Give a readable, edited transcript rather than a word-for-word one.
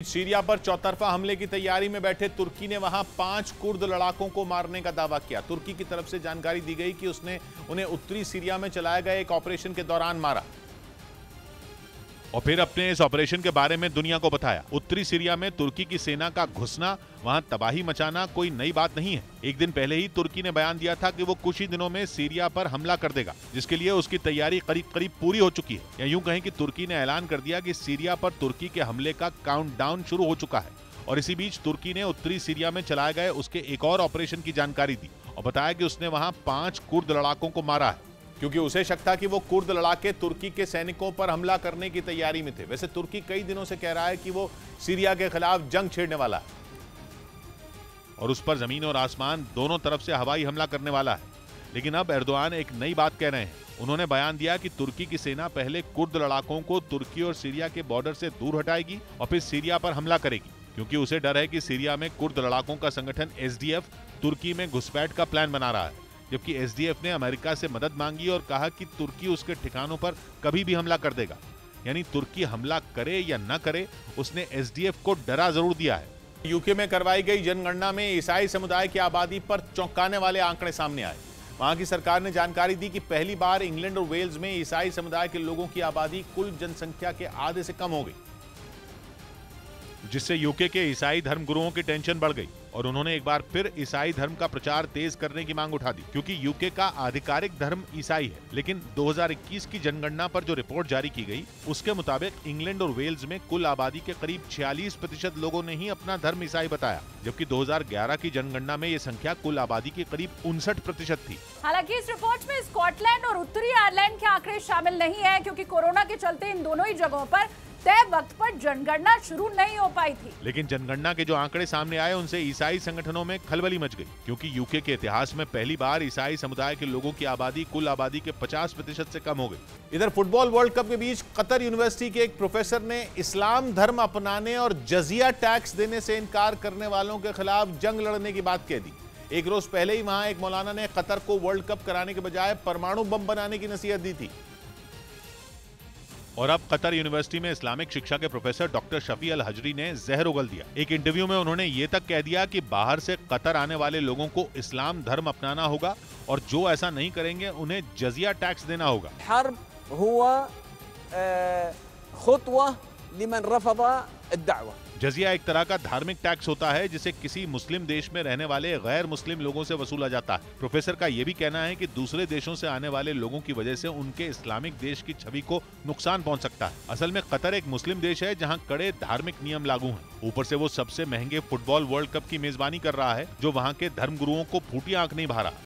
Syria पर चौतरफा हमले की तैयारी में बैठे तुर्की ने वहां 5 कुर्द लड़ाकों को मारने का दावा किया। तुर्की की तरफ से जानकारी दी गई कि उसने उन्हें उत्तरी सीरिया में चलाए गए एक ऑपरेशन के दौरान मारा और फिर अपने इस ऑपरेशन के बारे में दुनिया को बताया। उत्तरी सीरिया में तुर्की की सेना का घुसना, वहां तबाही मचाना कोई नई बात नहीं है। एक दिन पहले ही तुर्की ने बयान दिया था कि वो कुछ ही दिनों में सीरिया पर हमला कर देगा, जिसके लिए उसकी तैयारी करीब करीब पूरी हो चुकी है। या यूं कहें कि तुर्की ने ऐलान कर दिया कि सीरिया पर तुर्की के हमले का काउंटडाउन शुरू हो चुका है। और इसी बीच तुर्की ने उत्तरी सीरिया में चलाए गए उसके एक और ऑपरेशन की जानकारी दी और बताया कि उसने वहां 5 कुर्द लड़ाकों को मारा है, क्योंकि उसे शक था कि वो कुर्द लड़ाके तुर्की के सैनिकों पर हमला करने की तैयारी में थे। वैसे तुर्की कई दिनों से कह रहा है कि वो सीरिया के खिलाफ जंग छेड़ने वाला है और उस पर जमीन और आसमान दोनों तरफ से हवाई हमला करने वाला है। लेकिन अब एर्दोआन एक नई बात कह रहे हैं। उन्होंने बयान दिया कि तुर्की की सेना पहले कुर्द लड़ाकों को तुर्की और सीरिया के बॉर्डर से दूर हटाएगी और फिर सीरिया पर हमला करेगी, क्योंकि उसे डर है कि सीरिया में कुर्द लड़ाकों का संगठन एसडीएफ तुर्की में घुसपैठ का प्लान बना रहा है। जबकि एसडीएफ ने अमेरिका से मदद मांगी और कहा कि तुर्की उसके ठिकानों पर कभी भी हमला कर देगा। यानी तुर्की हमला करे या न करे, उसने एसडीएफ को डरा जरूर दिया है। यूके में करवाई गई जनगणना में ईसाई समुदाय की आबादी पर चौंकाने वाले आंकड़े सामने आए। वहां की सरकार ने जानकारी दी कि पहली बार इंग्लैंड और वेल्स में ईसाई समुदाय के लोगों की आबादी कुल जनसंख्या के आधे से कम हो गई, जिससे यूके के ईसाई धर्मगुरुओं की टेंशन बढ़ गई और उन्होंने एक बार फिर ईसाई धर्म का प्रचार तेज करने की मांग उठा दी, क्योंकि यूके का आधिकारिक धर्म ईसाई है। लेकिन 2021 की जनगणना पर जो रिपोर्ट जारी की गई, उसके मुताबिक इंग्लैंड और वेल्स में कुल आबादी के करीब 46% लोगों ने ही अपना धर्म ईसाई बताया, जबकि 2011 की जनगणना में ये संख्या कुल आबादी की करीब 59% थी। हालांकि इस रिपोर्ट में स्कॉटलैंड और उत्तरी आयरलैंड के आंकड़े शामिल नहीं है, क्योंकि कोरोना के चलते इन दोनों ही जगहों पर तय वक्त पर जनगणना शुरू नहीं हो पाई थी। लेकिन जनगणना के जो आंकड़े सामने आए, उनसे ईसाई संगठनों में खलबली मच गई, क्योंकि यूके के इतिहास में पहली बार ईसाई समुदाय के लोगों की आबादी कुल आबादी के 50% से कम हो गई। इधर फुटबॉल वर्ल्ड कप के बीच कतर यूनिवर्सिटी के एक प्रोफेसर ने इस्लाम धर्म अपनाने और जजिया टैक्स देने से इनकार करने वालों के खिलाफ जंग लड़ने की बात कह दी। एक रोज पहले ही वहां एक मौलाना ने कतर को वर्ल्ड कप कराने के बजाय परमाणु बम बनाने की नसीहत दी थी। और अब कतर यूनिवर्सिटी में इस्लामिक शिक्षा के प्रोफेसर डॉक्टर शफी अल हजरी ने जहर उगल दिया। एक इंटरव्यू में उन्होंने ये तक कह दिया कि बाहर से कतर आने वाले लोगों को इस्लाम धर्म अपनाना होगा और जो ऐसा नहीं करेंगे उन्हें जजिया टैक्स देना होगा। हर्ब हुआ खुतवा लिमन रफदा अद्दअवा। जजिया एक तरह का धार्मिक टैक्स होता है, जिसे किसी मुस्लिम देश में रहने वाले गैर मुस्लिम लोगों से वसूला जाता है। प्रोफेसर का यह भी कहना है कि दूसरे देशों से आने वाले लोगों की वजह से उनके इस्लामिक देश की छवि को नुकसान पहुंच सकता है। असल में कतर एक मुस्लिम देश है जहां कड़े धार्मिक नियम लागू हैं। ऊपर से वो सबसे महंगे फुटबॉल वर्ल्ड कप की मेजबानी कर रहा है, जो वहां के धर्मगुरुओं को फूटी आंख नहीं भा रहा।